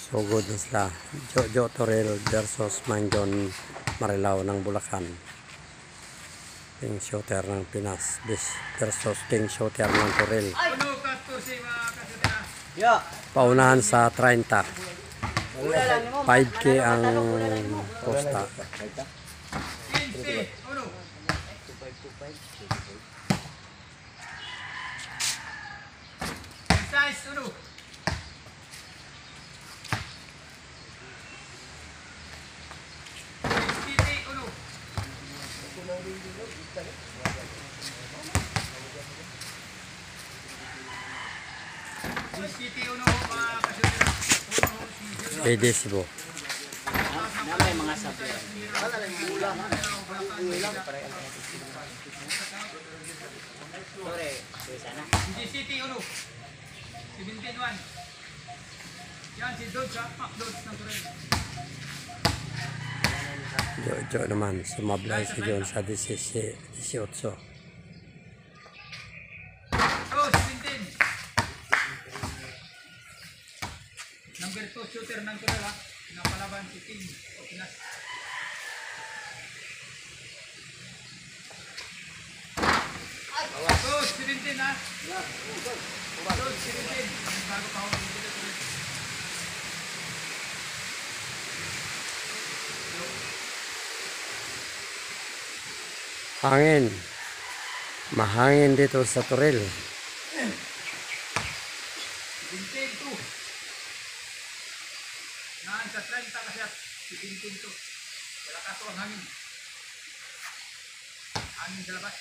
Sugod na sila. Jojo Toril versus Mangjon Marilao ng Bulacan. King Shooter ng Pinas versus King Shooter ng Toril. Paunahan sa 30. 5K ang posta. Pwede sibo. Mga sabi. Sana. City uno. 17-1. Yan si Dodge ha. Dodge ng Toril. Jojo naman. Sumablay si John sa 18. Oh, 17. Number 2 shooter ng Toril ha. Napalaban si King o Pinas. Oh, 17 ha. Oh, 17. Bago pa ako dito Toril. Hangin. Mahangin dito sa Toril. 17-2. Naan sa 30 kasi at 17-2. Wala kaso ang hangin. Hangin sa labas.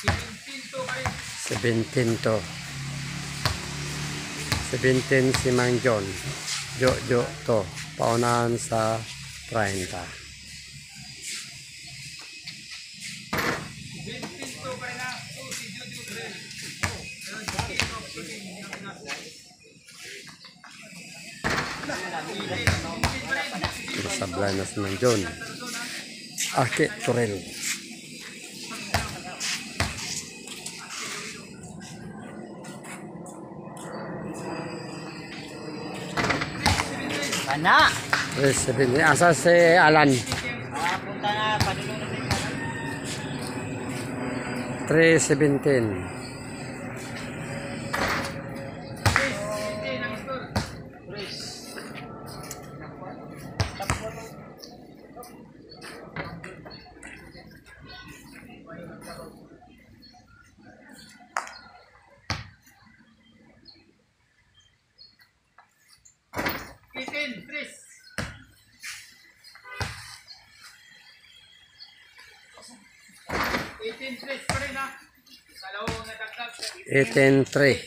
17-2 pa rin. 17 to. 17 si Mangjon. Jojo to. Paunahan sa 30. 17-2 pa rin ha. Oh, si Jojo Toril. Oh, pero si King of Shooting ng Pinas. 17 pa rin. Sablay na si Mangjon. Aki Toril. Pana. 17. Asa si Alan? Punta na padulong na sa 317. pa rin ha. Kalawang nadagdag. 18-3. 18-3.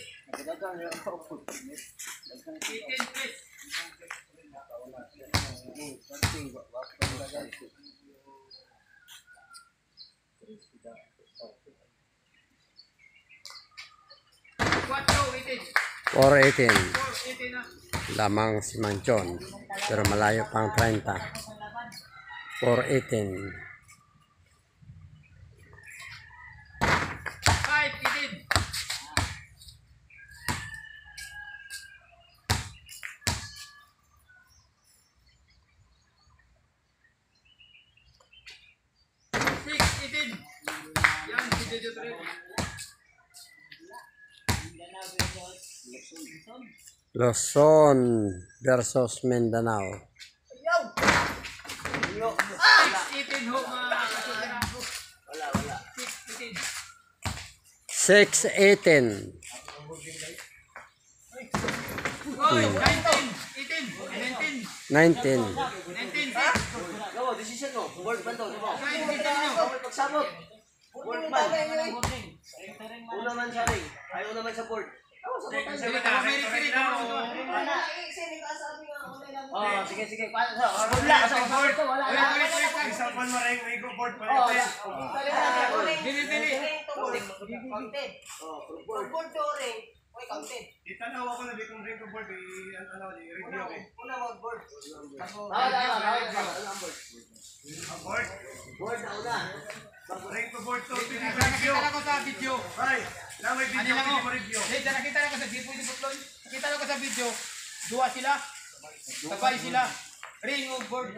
Quattro, 18. 418. 4-18 na. Lamang si Mangjon. Pero malayo pang 30. 418. 5-18. Yan, si Jojo Toril. Luzon versus Mindanao. 6-18 ho mga kasutira. Wala. 618. 6-18. Oy, 19. 19. 19. Gawa, decision mo. Board ba ito? Diba? Pagsabot. Board man. Una man sa ring. Ayaw naman sa board. Sige, sige. Wala. Isang pan maring may go board pa rin. Itanaw ako na di kung ring ko board i-review eh. Board? Board na una. Ring ko board to Nakita ko sa video. Right. Na may Ano video, lang pwede oh. mo review. Hey, nakita lang ko sa video ni Butlon. Nakita lang ko sa video. Dua sila. Sabay sila. Ring of board.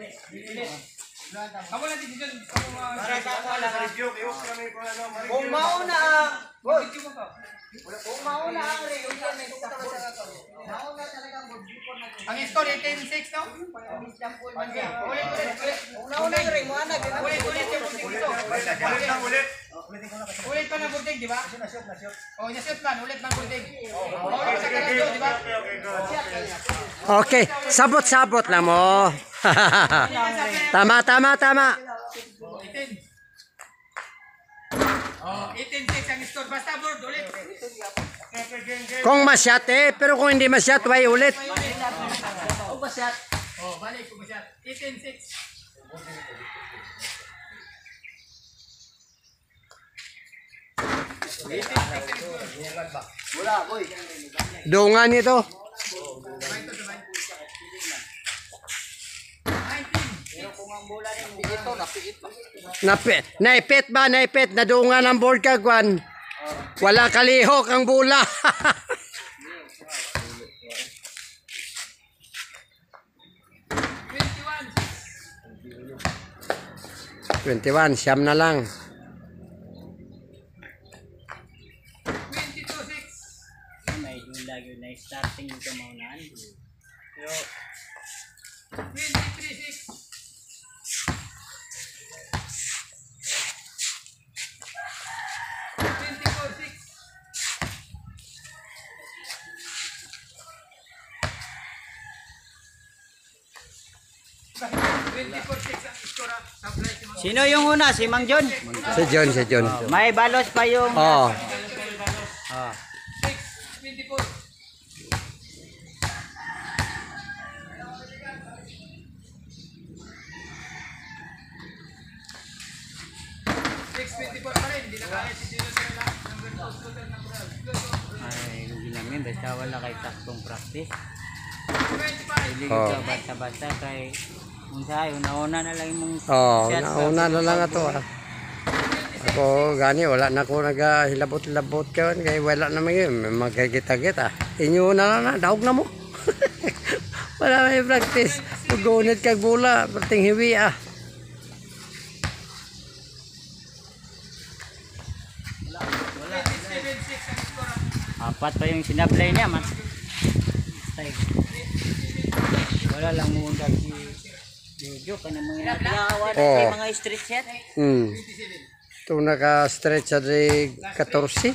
Kamu lang din dyan. Para sa ako lang. Review, kayo kami kung ano, ma-review. Kung mauna ang... Video mo ka. Kung mauna ang reunion, may sa board. Mauna talaga ang board before na. Ang score 18-6 no? Kung nauna yung ring mo, anak. Ulit yung Buting dito. Ulit na ulit. Ulit pa ng Buting, di ba? Oh, na-shoot man. Ulit man Buting. Ulit sa kanado, di ba? Okay, sabot-sabot lang mo. Tama. 18. Oh, 18-6 ang score. Basta board, ulit. Kung masyat pero kung hindi masyat, way ulit. Oh, balik ko masyad. 18-6. Wala, boy. Dungan ito. 19. Ito, napiit pa. Naipit. Nadungan ang board kagwan. Wala kalihok ang bula. 21, siyam na lang. 22-6. May lagi na starting ito maunahan. 23-6. 24-6. Sino yung una? Si Mang John? Si John. May balos pa yung... Oh, 24. pa rin, hindi na kaya si Dino sa lang ng workout scooter ng Real. Ay, hindi namin. Basta wala kay taktong practice. 25. Hindi Oh. ka basta-basta kay... Unsay, una-una na lang yung nauna na lang ato ah. Ako gani wala na ko nagahilabot-labot karon kay wala na magkagita-gita. Inyo na lang daog na mo. Wala may practice. Ugunit kag bola, perting hiwi ah. Apat pa yung sinablay niya, man. Stay. Wala lang muna si Jojo ka na mga nagawa na Oh. mga street set. Ito naka-stretch sa 14.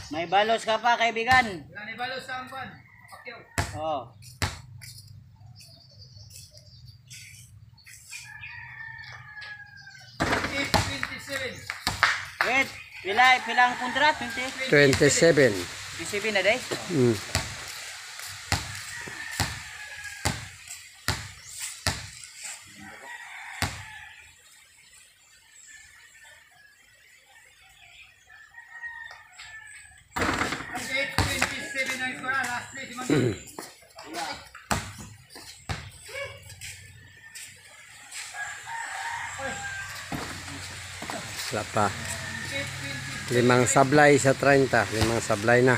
May balos ka pa, kaibigan. Nanibalos sa angkwan. Pakyaw. Oh. Wait, pila ang kontrat? 27. 27 na day? Mm. Wala pa. 5 sablay sa 30. 5 sablay na.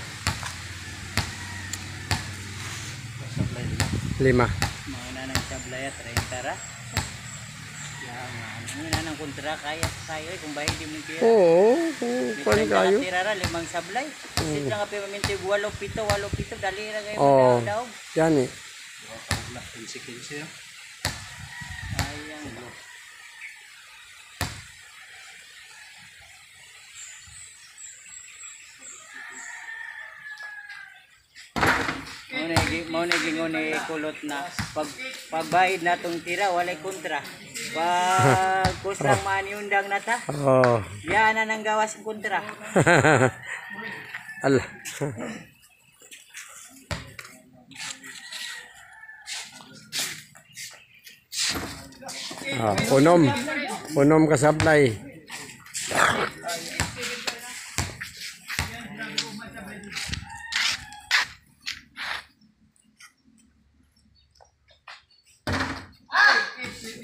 5. Mga nanang sablaya, 30 ra. Mga nanang kontra, kaya kung bahay di mo tira. Oo, kung kayo. Tira ra, 5 sablay. Sit lang kapi maminti, 8-7, dali ra kayo Oo. daog. Yan eh. Ayang. Mao na gingon ni kulot na pagbayad natong tira walay kontra. Pag kusang maniundang nata, Oo. yan na nang gawas kontra. Ala. Unom ka sablay.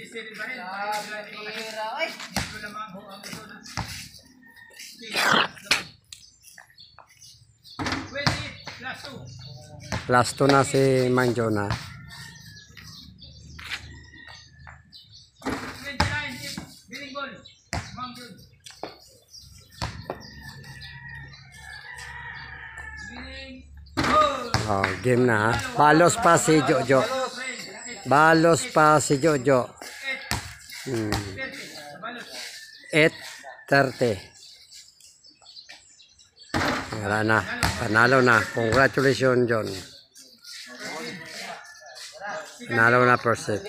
17 pa rin. Ay. Ito lamang ho ang ito na. 28 plus 2. Last 2 na si Mang Jonah. 29 if winning goal. Mang Jun. Winning goal. Oh, game na ha. Balos pa si Jojo. Balos pa si Jojo. 8:30. Wala na. Panalo na. Congratulations, John. Panalo na per set.